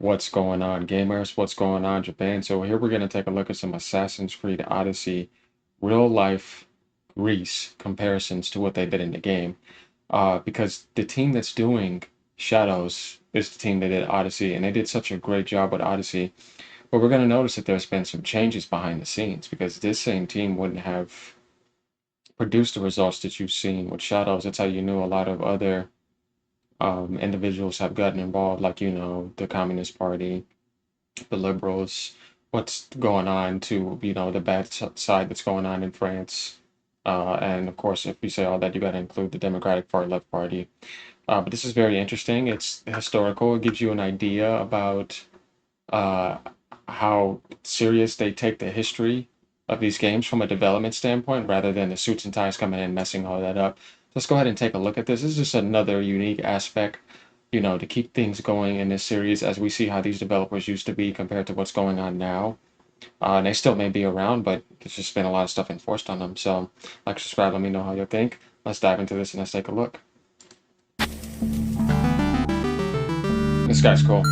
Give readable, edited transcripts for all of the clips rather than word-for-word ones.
what's going on, gamers, what's going on, Japan. So here we're going to take a look at some Assassin's Creed Odyssey real life Greece comparisons to what they did in the game. Because the team that's doing Shadows is the team that did Odyssey, and they did such a great job with Odyssey. But we're going to notice that there's been some changes behind the scenes because this same team wouldn't have produced the results that you've seen with Shadows. That's how you knew a lot of other individuals have gotten involved, like, the Communist Party, the liberals, what's going on to, the bad side that's going on in France. And of course, if you say all that, you got to include the Democratic Party, Left Party. But this is very interesting. It's historical. It gives you an idea about uh, how serious they take the history of these games from a development standpoint rather than the suits and ties coming in and messing all that up. Let's go ahead and take a look at this. This is just another unique aspect, to keep things going in this series as we see how these developers used to be compared to what's going on now. And they still may be around, but there's just been a lot of stuff enforced on them. So, like, subscribe, let me know how you think. Let's dive into this and let's take a look. This guy's cool.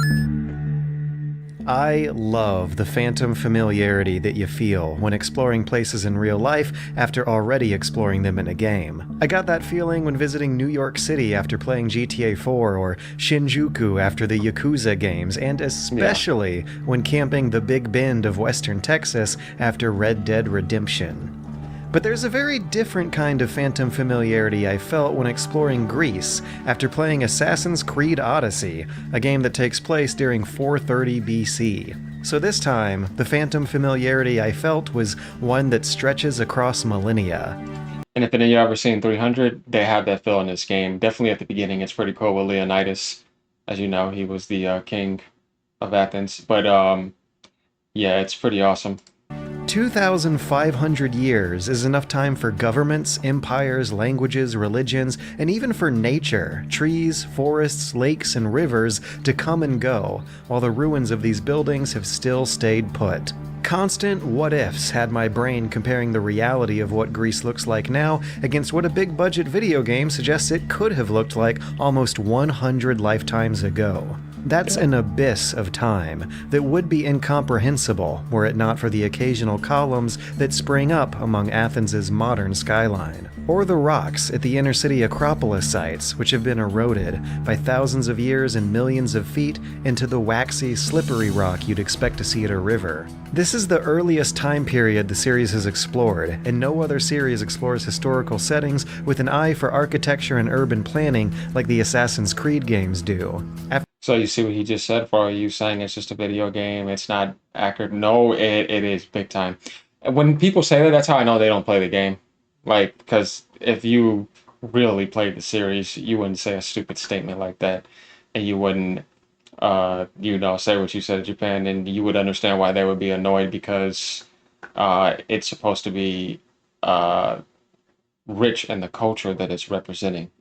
I love the phantom familiarity that you feel when exploring places in real life after already exploring them in a game. I got that feeling when visiting New York City after playing GTA 4 or Shinjuku after the Yakuza games, and especially when camping the Big Bend of Western Texas after Red Dead Redemption. But there's a very different kind of phantom familiarity I felt when exploring Greece after playing Assassin's Creed Odyssey, a game that takes place during 430 BC. So this time, the phantom familiarity I felt was one that stretches across millennia. And if any of you ever seen 300, they have that feel in this game. Definitely at the beginning, it's pretty cool with Leonidas. As you know, he was the king of Athens. But yeah, it's pretty awesome. 2,500 years is enough time for governments, empires, languages, religions, and even for nature, trees, forests, lakes, and rivers to come and go, while the ruins of these buildings have still stayed put. Constant what-ifs had my brain comparing the reality of what Greece looks like now against what a big-budget video game suggests it could have looked like almost 100 lifetimes ago. That's an abyss of time that would be incomprehensible were it not for the occasional columns that spring up among Athens' modern skyline, or the rocks at the inner-city Acropolis sites, which have been eroded by thousands of years and millions of feet into the waxy, slippery rock you'd expect to see at a river. This is the earliest time period the series has explored, and no other series explores historical settings with an eye for architecture and urban planning like the Assassin's Creed games do. So you see what he just said, for you saying it's just a video game, it's not accurate. No, it is big time. And when people say that, that's how I know they don't play the game. Like, because if you really played the series, you wouldn't say a stupid statement like that. And you wouldn't, say what you said in Japan, and you would understand why they would be annoyed because it's supposed to be rich in the culture that it's representing.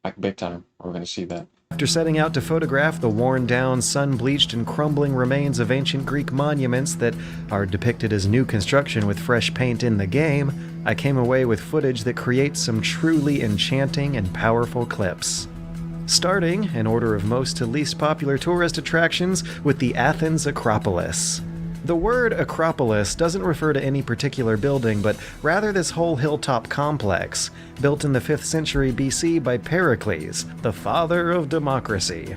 Like, big time. We're going to see that. After setting out to photograph the worn-down, sun-bleached, and crumbling remains of ancient Greek monuments that are depicted as new construction with fresh paint in the game, I came away with footage that creates some truly enchanting and powerful clips. Starting, in order of most to least popular tourist attractions, with the Athens Acropolis. The word Acropolis doesn't refer to any particular building, but rather this whole hilltop complex, built in the 5th century BC by Pericles, the father of democracy.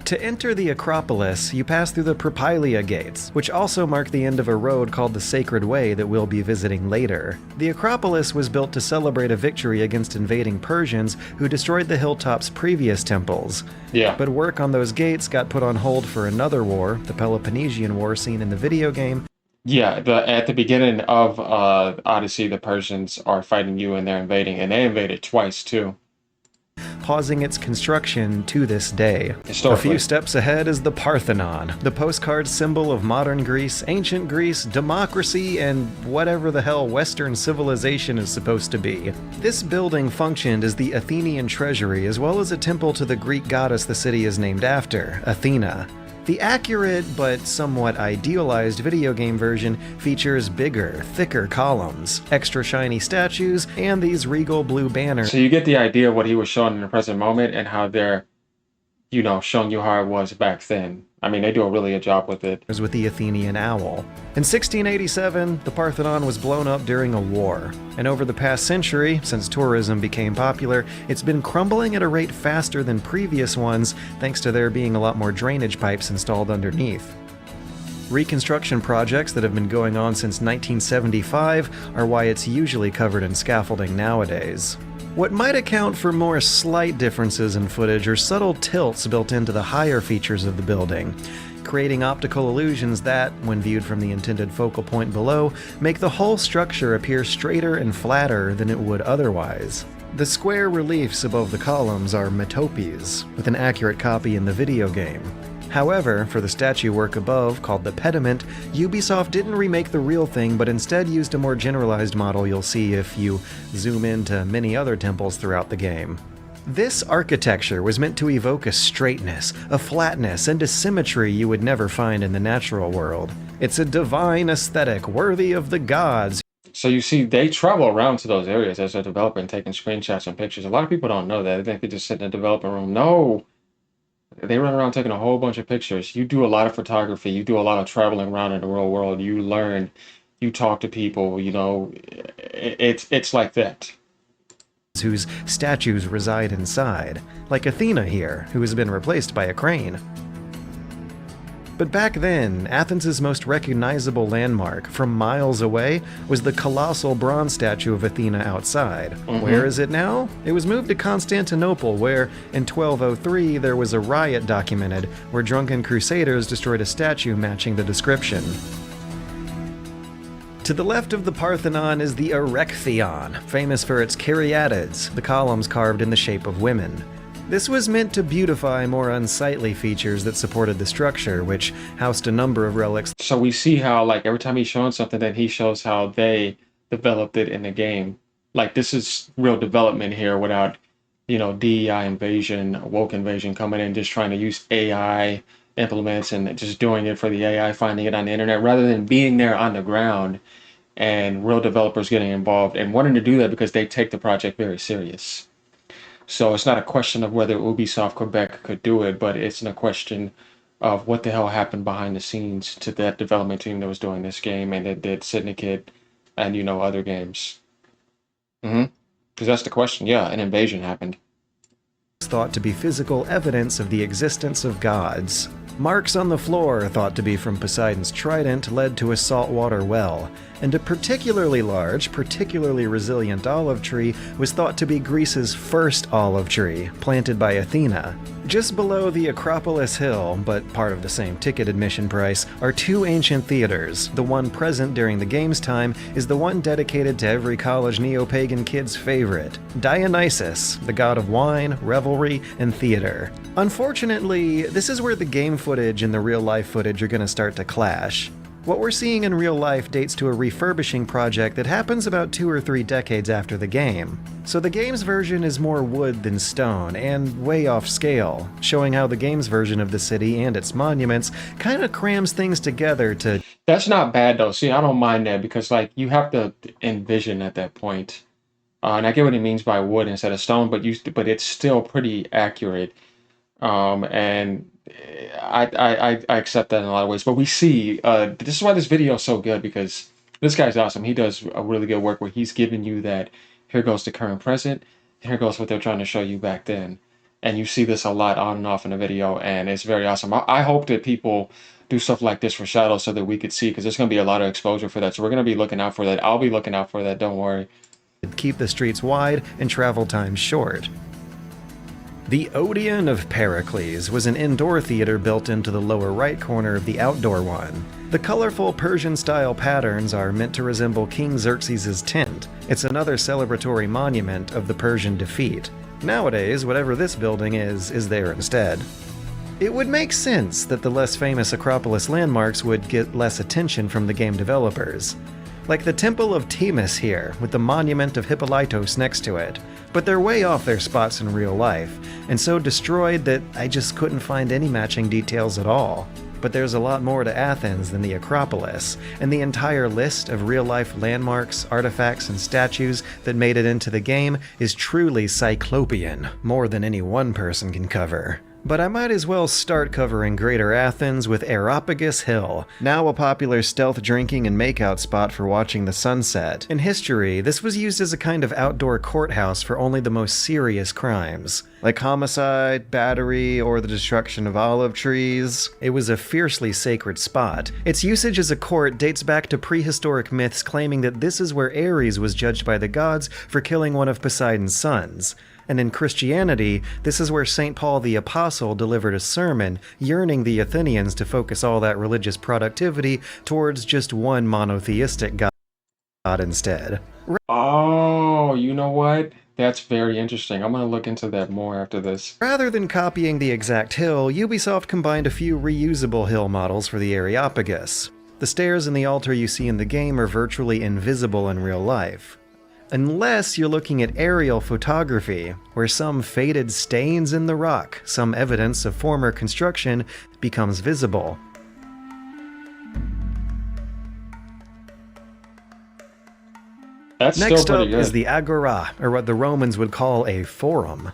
To enter the Acropolis, you pass through the Propylaea Gates, which also mark the end of a road called the Sacred Way that we'll be visiting later. The Acropolis was built to celebrate a victory against invading Persians who destroyed the hilltop's previous temples. Yeah. But work on those gates got put on hold for another war, the Peloponnesian War seen in the video game. Yeah, at the beginning of Odyssey, the Persians are fighting you and they're invading, and they invaded twice too. Pausing its construction to this day. A Historically. few steps ahead is the Parthenon, the postcard symbol of modern Greece, ancient Greece, democracy, and whatever the hell Western civilization is supposed to be. This building functioned as the Athenian treasury as well as a temple to the Greek goddess the city is named after, Athena. The accurate but somewhat idealized video game version features bigger, thicker columns, extra shiny statues, and these regal blue banners. So you get the idea of what he was showing in the present moment and how they're, showing you how it was back then. I mean, they do a really good job with it. With the Athenian owl. In 1687, the Parthenon was blown up during a war, and over the past century, since tourism became popular, it's been crumbling at a rate faster than previous ones, thanks to there being a lot more drainage pipes installed underneath. Reconstruction projects that have been going on since 1975 are why it's usually covered in scaffolding nowadays. What might account for more slight differences in footage are subtle tilts built into the higher features of the building, creating optical illusions that, when viewed from the intended focal point below, make the whole structure appear straighter and flatter than it would otherwise. The square reliefs above the columns are metopes, with an accurate copy in the video game. However, for the statue work above, called the pediment, Ubisoft didn't remake the real thing, but instead used a more generalized model you'll see if you zoom into many other temples throughout the game. This architecture was meant to evoke a straightness, a flatness, and a symmetry you would never find in the natural world. It's a divine aesthetic worthy of the gods. So you see, they travel around to those areas as they're developing, taking screenshots and pictures. A lot of people don't know that. They think they just sit in a development room. No! They run around taking a whole bunch of pictures. You do a lot of photography. You do a lot of traveling around in the real world. You learn. You talk to people. It's like that. Whose statues reside inside, like Athena here, who has been replaced by a crane. But back then, Athens' most recognizable landmark, from miles away, was the colossal bronze statue of Athena outside. Where is it now? It was moved to Constantinople, where, in 1203, there was a riot documented, where drunken crusaders destroyed a statue matching the description. To the left of the Parthenon is the Erechtheion, famous for its caryatids, the columns carved in the shape of women. This was meant to beautify more unsightly features that supported the structure, which housed a number of relics. So we see how, like, every time he's showing something, then he shows how they developed it in the game. Like, this is real development here without, DEI invasion, woke invasion coming in, just trying to use AI implements and just doing it for the AI, finding it on the internet, rather than being there on the ground and real developers getting involved and wanting to do that because they take the project very serious. So it's not a question of whether Ubisoft Quebec could do it, but it's a question of what the hell happened behind the scenes to that development team that was doing this game and that did Syndicate and, other games. Because that's the question. Yeah, an invasion happened. Thought to be physical evidence of the existence of gods. Marks on the floor, thought to be from Poseidon's trident, led to a saltwater well, and a particularly large, particularly resilient olive tree was thought to be Greece's first olive tree, planted by Athena. Just below the Acropolis Hill, but part of the same ticket admission price, are two ancient theaters. The one present during the game's time is the one dedicated to every college neo-pagan kid's favorite, Dionysus, the god of wine, revelry, and theater. Unfortunately, this is where the game footage and the real-life footage are going to start to clash. What we're seeing in real life dates to a refurbishing project that happens about 2 or 3 decades after the game. So the game's version is more wood than stone, and way off scale, showing how the game's version of the city and its monuments kind of crams things together to... That's not bad though. See, I don't mind that because you have to envision at that point. And I get what he means by wood instead of stone, but it's still pretty accurate. And I accept that in a lot of ways. But we see, this is why this video is so good, because this guy's awesome. He does a really good work where he's giving you that, here goes the current present, here goes what they're trying to show you back then. And you see this a lot on and off in the video, and it's very awesome. I hope that people do stuff like this for Shadow so that we could see, because there's going to be a lot of exposure for that. So we're going to be looking out for that. I'll be looking out for that, don't worry. Keep the streets wide and travel times short. The Odeon of Pericles was an indoor theater built into the lower right corner of the outdoor one. The colorful Persian-style patterns are meant to resemble King Xerxes' tent. It's another celebratory monument of the Persian defeat. Nowadays, whatever this building is there instead. It would make sense that the less famous Acropolis landmarks would get less attention from the game developers. Like the Temple of Themis here, with the monument of Hippolytos next to it. But they're way off their spots in real life, and so destroyed that I just couldn't find any matching details at all. But there's a lot more to Athens than the Acropolis, and the entire list of real-life landmarks, artifacts, and statues that made it into the game is truly cyclopean, more than any one person can cover. But I might as well start covering Greater Athens with Areopagus Hill, now a popular stealth drinking and makeout spot for watching the sunset. In history, this was used as a kind of outdoor courthouse for only the most serious crimes, like homicide, battery, or the destruction of olive trees. It was a fiercely sacred spot. Its usage as a court dates back to prehistoric myths claiming that this is where Ares was judged by the gods for killing one of Poseidon's sons. And in Christianity, this is where St. Paul the Apostle delivered a sermon, yearning the Athenians to focus all that religious productivity towards just one monotheistic god instead. Oh, you know what? That's very interesting. I'm gonna look into that more after this. Rather than copying the exact hill, Ubisoft combined a few reusable hill models for the Areopagus. The stairs and the altar you see in the game are virtually invisible in real life. Unless you're looking at aerial photography, where some faded stains in the rock, some evidence of former construction, becomes visible. That's still Next pretty up good. is the Agora, or what the Romans would call a forum.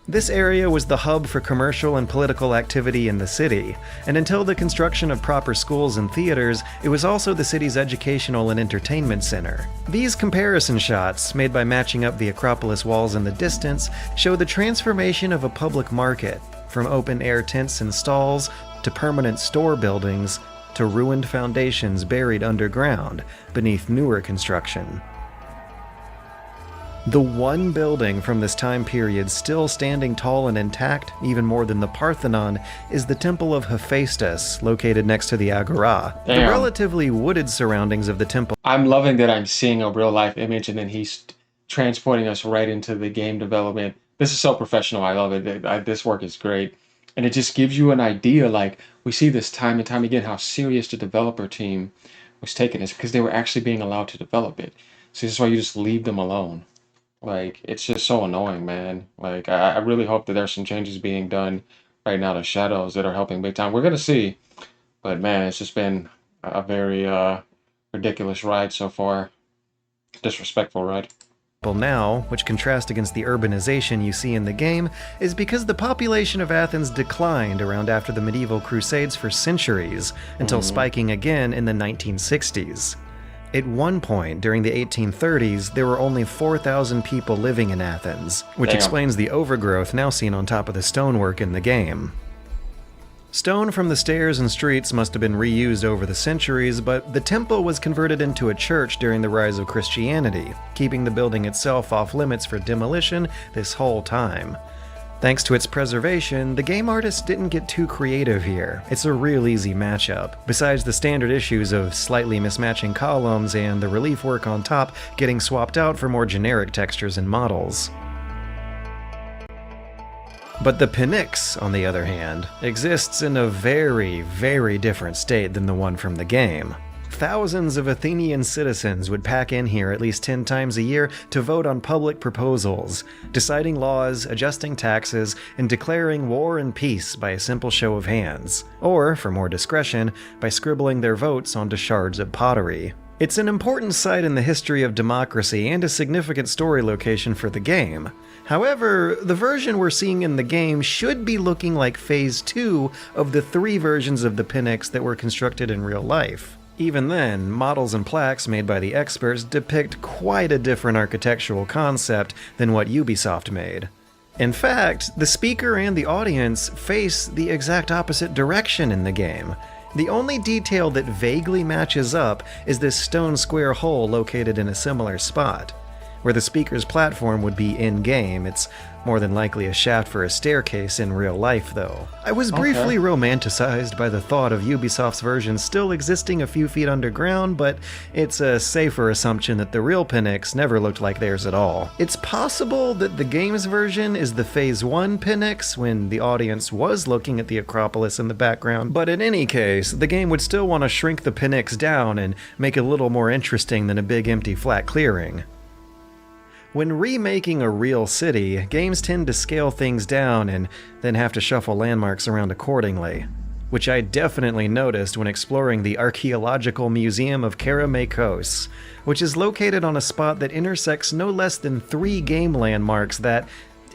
This area was the hub for commercial and political activity in the city, and until the construction of proper schools and theaters, it was also the city's educational and entertainment center. These comparison shots, made by matching up the Acropolis walls in the distance, show the transformation of a public market, from open-air tents and stalls, to permanent store buildings, to ruined foundations buried underground, beneath newer construction. The one building from this time period still standing tall and intact, even more than the Parthenon, is the Temple of Hephaestus, located next to the Agora. The Damn. relatively wooded surroundings of the temple I'm loving that I'm seeing a real life image and then he's transporting us right into the game development. This is so professional. I love it. This work is great. And it just gives you an idea. Like, we see this time and time again how serious the developer team was taking this because they were actually being allowed to develop it. So this is why you just leave them alone. Like, it's just so annoying, man. Like, I really hope that there's some changes being done right now to Shadows that are helping big time. We're gonna see. But man, it's just been a very ridiculous ride so far. Disrespectful ride. now, which contrasts against the urbanization you see in the game, is because the population of Athens declined around after the medieval crusades for centuries, until spiking again in the 1960s. At one point, during the 1830s, there were only 4,000 people living in Athens, which explains the overgrowth now seen on top of the stonework in the game. Stone from the stairs and streets must have been reused over the centuries, but the temple was converted into a church during the rise of Christianity, keeping the building itself off limits for demolition this whole time. Thanks to its preservation, the game artists didn't get too creative here. It's a real easy matchup, besides the standard issues of slightly mismatching columns and the relief work on top getting swapped out for more generic textures and models. But the Pnyx, on the other hand, exists in a very, very different state than the one from the game. Thousands of Athenian citizens would pack in here at least 10 times a year to vote on public proposals, deciding laws, adjusting taxes, and declaring war and peace by a simple show of hands, or, for more discretion, by scribbling their votes onto shards of pottery. It's an important site in the history of democracy and a significant story location for the game. However, the version we're seeing in the game should be looking like Phase 2 of the 3 versions of the Pnyx that were constructed in real life. Even then, models and plaques made by the experts depict quite a different architectural concept than what Ubisoft made. In fact, the speaker and the audience face the exact opposite direction in the game. The only detail that vaguely matches up is this stone square hole located in a similar spot. Where the speaker's platform would be in-game, it's more than likely a shaft for a staircase in real life, though. I was briefly romanticized by the thought of Ubisoft's version still existing a few feet underground, but it's a safer assumption that the real Pnyx never looked like theirs at all. It's possible that the game's version is the Phase 1 Pnyx, when the audience was looking at the Acropolis in the background, but in any case, the game would still want to shrink the Pnyx down and make it a little more interesting than a big empty flat clearing. When remaking a real city, games tend to scale things down and then have to shuffle landmarks around accordingly, which I definitely noticed when exploring the Archaeological Museum of Kerameikos, which is located on a spot that intersects no less than 3 game landmarks that,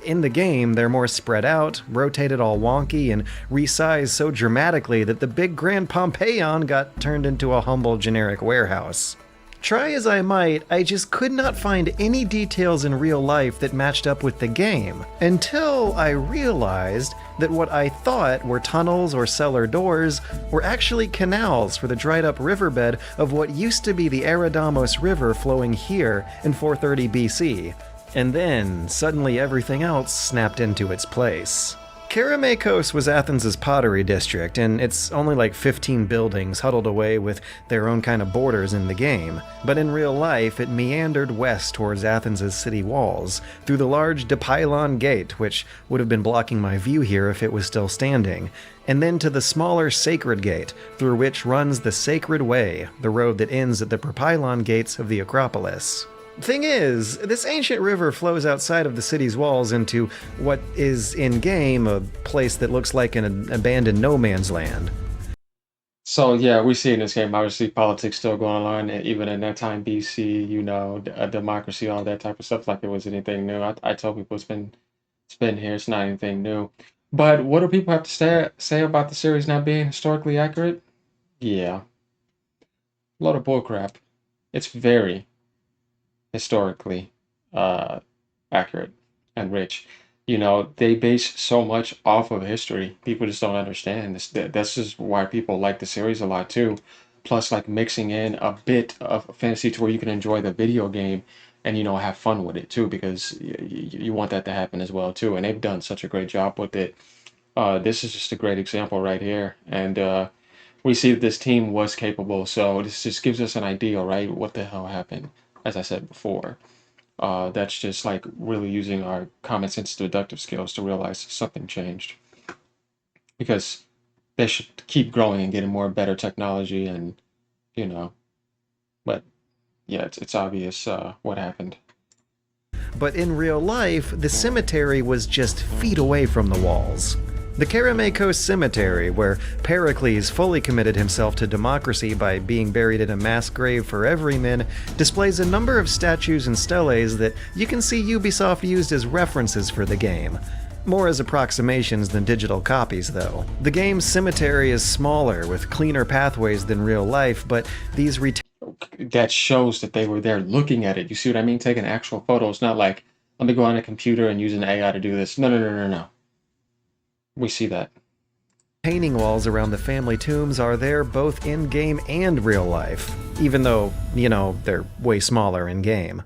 in the game, they're more spread out, rotated all wonky, and resized so dramatically that the big Grand Pompeion got turned into a humble generic warehouse. Try as I might, I just could not find any details in real life that matched up with the game, until I realized that what I thought were tunnels or cellar doors were actually canals for the dried up riverbed of what used to be the Eridamos River flowing here in 430 BC. And then, suddenly everything else snapped into its place. Kerameikos was Athens' pottery district, and it's only like 15 buildings huddled away with their own kind of borders in the game. But in real life, it meandered west towards Athens' city walls, through the large Dipylon Gate, which would have been blocking my view here if it was still standing, and then to the smaller Sacred Gate, through which runs the Sacred Way, the road that ends at the Propylon Gates of the Acropolis. Thing is, this ancient river flows outside of the city's walls into what is, in-game, a place that looks like an abandoned no-man's land. So yeah, we see in this game obviously politics still going on, and even in that time BC, a democracy, all that type of stuff, like it was anything new. I tell people it's been here, it's not anything new. But what do people have to say about the series not being historically accurate? Yeah, a lot of bullcrap. It's very historically uh, accurate and rich. They base so much off of history. People just don't understand this. That's just why people like the series a lot too. Plus, like mixing in a bit of fantasy to where you can enjoy the video game and have fun with it too, because you want that to happen as well too. And they've done such a great job with it. This is just a great example right here, and we see that this team was capable. So this just gives us an idea, right? What the hell happened? As I said before. That's just like really using our common sense deductive skills to realize something changed. Because they should keep growing and getting more better technology, and you know, but yeah, it's obvious what happened. But in real life, the cemetery was just feet away from the walls. The Kerameikos Cemetery, where Pericles fully committed himself to democracy by being buried in a mass grave for everyman, displays a number of statues and steles that you can see Ubisoft used as references for the game. More as approximations than digital copies, though. The game's cemetery is smaller, with cleaner pathways than real life, but these That shows that they were there looking at it. You see what I mean? Taking actual photos, not like, let me go on a computer and use an AI to do this. No, no, no, no, no. We see that. retaining walls around the family tombs are there both in-game and real life, even though, they're way smaller in-game.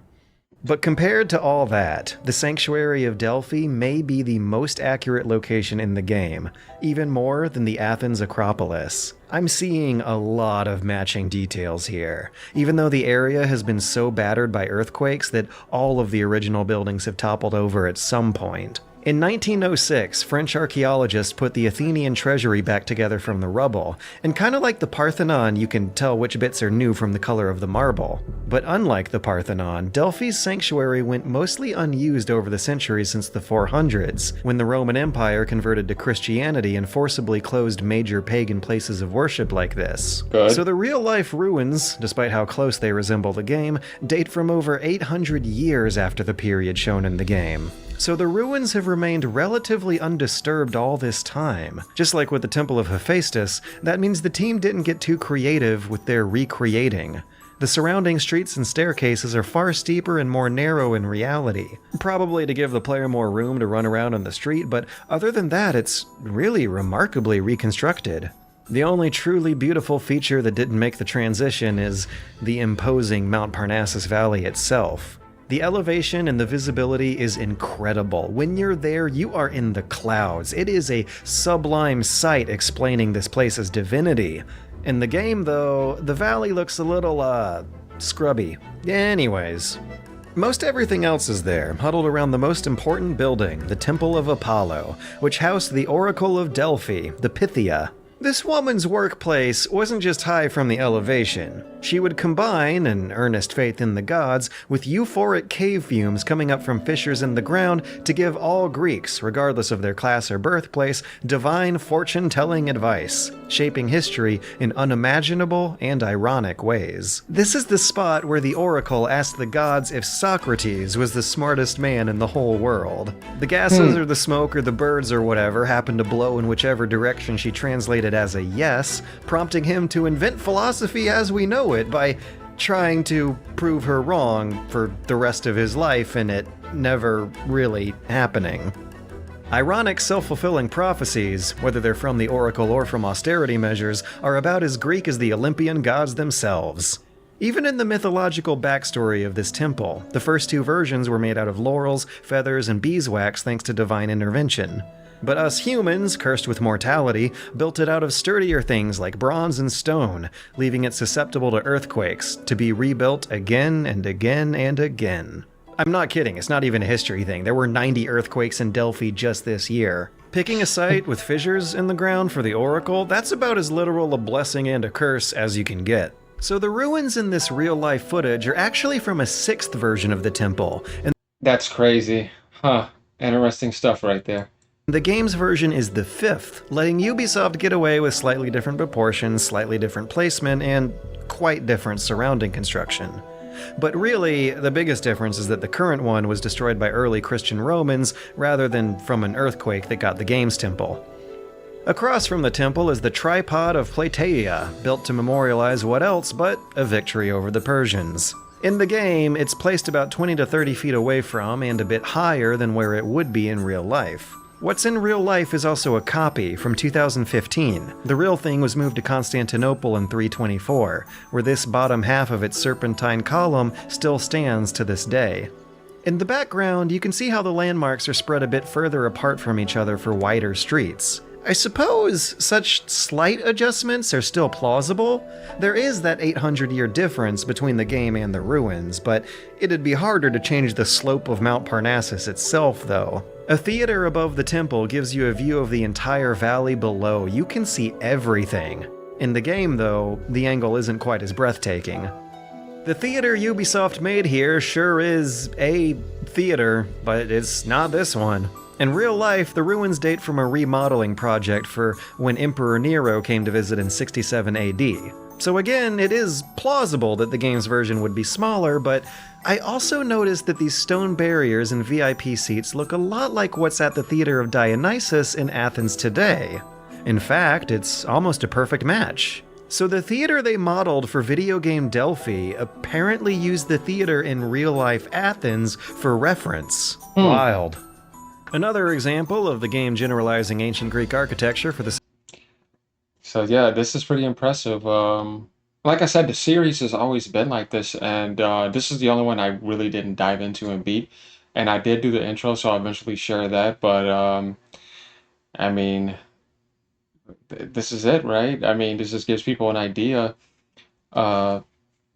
But compared to all that, the Sanctuary of Delphi may be the most accurate location in the game, even more than the Athens Acropolis. I'm seeing a lot of matching details here, even though the area has been so battered by earthquakes that all of the original buildings have toppled over at some point. In 1906, French archaeologists put the Athenian treasury back together from the rubble, and kinda like the Parthenon, you can tell which bits are new from the color of the marble. But unlike the Parthenon, Delphi's sanctuary went mostly unused over the centuries since the 400s, when the Roman Empire converted to Christianity and forcibly closed major pagan places of worship like this. Good. So the real-life ruins, despite how close they resemble the game, date from over 800 years after the period shown in the game. So the ruins have remained relatively undisturbed all this time. Just like with the Temple of Hephaestus, that means the team didn't get too creative with their recreating. The surrounding streets and staircases are far steeper and more narrow in reality, probably to give the player more room to run around on the street, but other than that, it's really remarkably reconstructed. The only truly beautiful feature that didn't make the transition is the imposing Mount Parnassus Valley itself. The elevation and the visibility is incredible. When you're there, you are in the clouds. It is a sublime sight explaining this place's divinity. In the game, though, the valley looks a little, scrubby. Anyways, most everything else is there, huddled around the most important building, the Temple of Apollo, which housed the Oracle of Delphi, the Pythia. This woman's workplace wasn't just high from the elevation. She would combine an earnest faith in the gods with euphoric cave fumes coming up from fissures in the ground to give all Greeks, regardless of their class or birthplace, divine fortune-telling advice, shaping history in unimaginable and ironic ways. This is the spot where the oracle asked the gods if Socrates was the smartest man in the whole world. The gases or the smoke or the birds or whatever happened to blow in whichever direction she translated as a yes, prompting him to invent philosophy as we know it by trying to prove her wrong for the rest of his life and it never really happening. Ironic self-fulfilling prophecies, whether they're from the oracle or from austerity measures, are about as Greek as the Olympian gods themselves. Even in the mythological backstory of this temple, the first two versions were made out of laurels, feathers, and beeswax thanks to divine intervention. But us humans, cursed with mortality, built it out of sturdier things like bronze and stone, leaving it susceptible to earthquakes, to be rebuilt again and again and again. I'm not kidding, it's not even a history thing. There were 90 earthquakes in Delphi just this year. Picking a site with fissures in the ground for the oracle, that's about as literal a blessing and a curse as you can get. So the ruins in this real-life footage are actually from a 6th version of the temple, and That's crazy. Huh. Interesting stuff right there. the game's version is the 5th, letting Ubisoft get away with slightly different proportions, slightly different placement, and quite different surrounding construction. But really, the biggest difference is that the current one was destroyed by early Christian Romans rather than from an earthquake that got the game's temple. Across from the temple is the Tripod of Plataea, built to memorialize what else but a victory over the Persians. In the game, it's placed about 20 to 30 feet away from and a bit higher than where it would be in real life. What's in real life is also a copy from 2015. The real thing was moved to Constantinople in 324, where this bottom half of its serpentine column still stands to this day. In the background, you can see how the landmarks are spread a bit further apart from each other for wider streets. I suppose such slight adjustments are still plausible. There is that 800-year difference between the game and the ruins, but it'd be harder to change the slope of Mount Parnassus itself, though. A theater above the temple gives you a view of the entire valley below. You can see everything. In the game, though, the angle isn't quite as breathtaking. The theater Ubisoft made here sure is a theater, but it's not this one. In real life, the ruins date from a remodeling project for when Emperor Nero came to visit in 67 AD. So again, it is plausible that the game's version would be smaller, but I also noticed that these stone barriers and VIP seats look a lot like what's at the Theater of Dionysus in Athens today. In fact, it's almost a perfect match. So the theater they modeled for video game Delphi apparently used the theater in real-life Athens for reference. Wild. Another example of the game generalizing ancient Greek architecture for the... So yeah, this is pretty impressive. Like I said, the series has always been like this, and this is the only one I really didn't dive into and beat. And I did do the intro, so I'll eventually share that. But I mean, this is it, right? I mean, this just gives people an idea about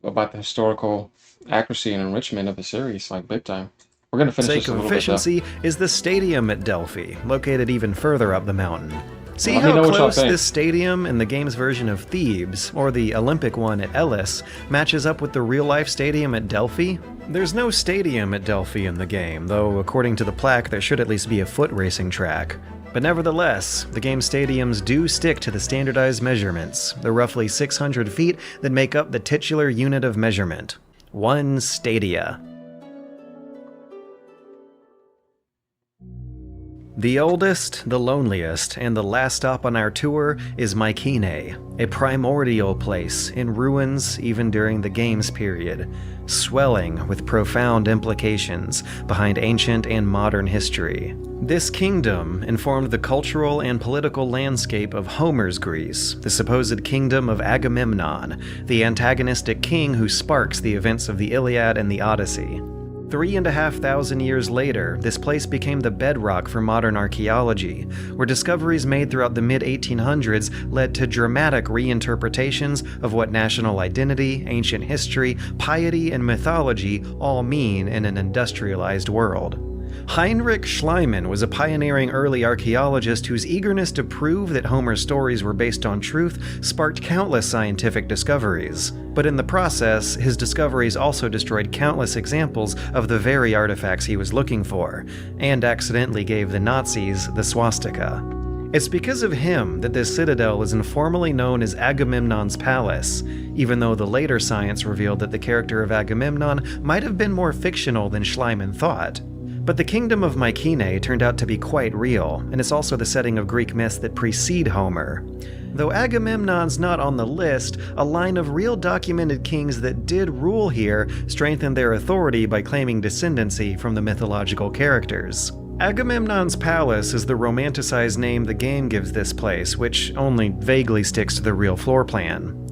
the historical accuracy and enrichment of the series, like big time. We're gonna finish sake this a of little bit though. efficiency is the stadium at Delphi, located even further up the mountain. See Let me know how what y'all close think. this stadium in the game's version of Thebes, or the Olympic one at Elis, matches up with the real-life stadium at Delphi? There's no stadium at Delphi in the game, though according to the plaque there should at least be a foot racing track. But nevertheless, the game stadiums do stick to the standardized measurements, the roughly 600 feet that make up the titular unit of measurement. One stadia. The oldest, the loneliest, and the last stop on our tour is Mycenae, a primordial place in ruins even during the game's period, swelling with profound implications behind ancient and modern history. This kingdom informed the cultural and political landscape of Homer's Greece, the supposed kingdom of Agamemnon, the antagonistic king who sparks the events of the Iliad and the Odyssey. 3,500 years later, this place became the bedrock for modern archaeology, where discoveries made throughout the mid-1800s led to dramatic reinterpretations of what national identity, ancient history, piety, and mythology all mean in an industrialized world. Heinrich Schliemann was a pioneering early archaeologist whose eagerness to prove that Homer's stories were based on truth sparked countless scientific discoveries. But in the process, his discoveries also destroyed countless examples of the very artifacts he was looking for, and accidentally gave the Nazis the swastika. It's because of him that this citadel is informally known as Agamemnon's Palace, even though the later science revealed that the character of Agamemnon might have been more fictional than Schliemann thought. But the kingdom of Mycenae turned out to be quite real, and it's also the setting of Greek myths that precede Homer. Though Agamemnon's not on the list, a line of real documented kings that did rule here strengthened their authority by claiming descendancy from the mythological characters. Agamemnon's Palace is the romanticized name the game gives this place, which only vaguely sticks to the real floor plan.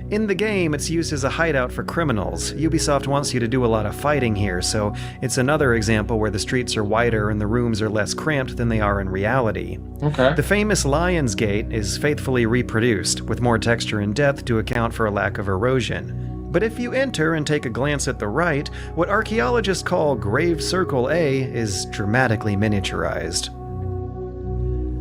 In the game, it's used as a hideout for criminals. Ubisoft wants you to do a lot of fighting here, so it's another example where the streets are wider and the rooms are less cramped than they are in reality. Okay. The famous Lion's Gate is faithfully reproduced, with more texture and depth to account for a lack of erosion. But if you enter and take a glance at the right, what archaeologists call Grave Circle A is dramatically miniaturized.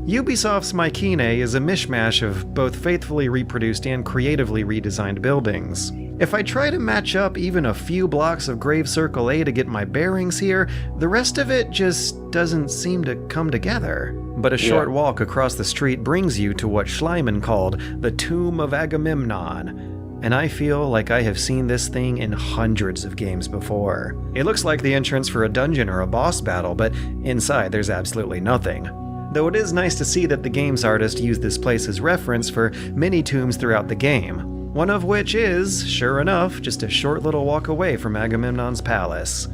Ubisoft's Mycenae is a mishmash of both faithfully reproduced and creatively redesigned buildings. If I try to match up even a few blocks of Grave Circle A to get my bearings here, the rest of it just doesn't seem to come together. But a short walk across the street brings you to what Schliemann called the Tomb of Agamemnon, and I feel like I have seen this thing in hundreds of games before. It looks like the entrance for a dungeon or a boss battle, but inside there's absolutely nothing. Though it is nice to see that the game's artist used this place as reference for many tombs throughout the game, one of which is, sure enough, just a short little walk away from Agamemnon's palace.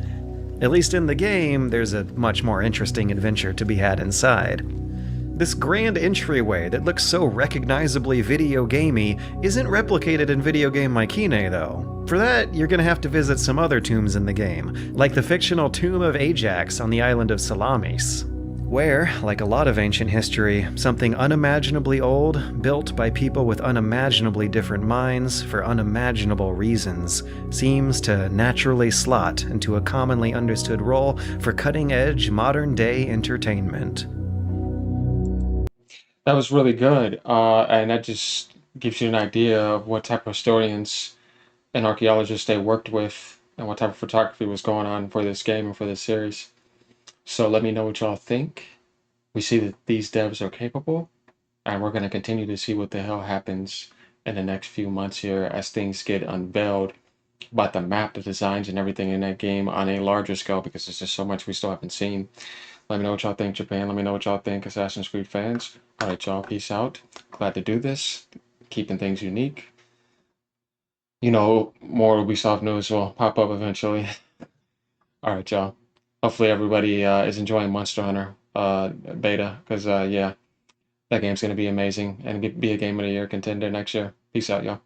At least in the game, there's a much more interesting adventure to be had inside. This grand entryway that looks so recognizably video gamey isn't replicated in video game Mycenae though. For that, you're gonna have to visit some other tombs in the game, like the fictional Tomb of Ajax on the island of Salamis, where, like a lot of ancient history, something unimaginably old, built by people with unimaginably different minds for unimaginable reasons, seems to naturally slot into a commonly understood role for cutting-edge modern-day entertainment. That was really good. And that just gives you an idea of what type of historians and archaeologists they worked with and what type of photography was going on for this game and for this series. So let me know what y'all think. We see that these devs are capable, and we're going to continue to see what the hell happens in the next few months here as things get unveiled about the map, the designs, and everything in that game on a larger scale, because there's just so much we still haven't seen. Let me know what y'all think, Japan. Let me know what y'all think, Assassin's Creed fans. All right, y'all. Peace out. Glad to do this. Keeping things unique. You know, more Ubisoft news will pop up eventually. All right, y'all. Hopefully everybody is enjoying Monster Hunter beta, because yeah, that game's going to be amazing and be a Game of the Year contender next year. Peace out, y'all.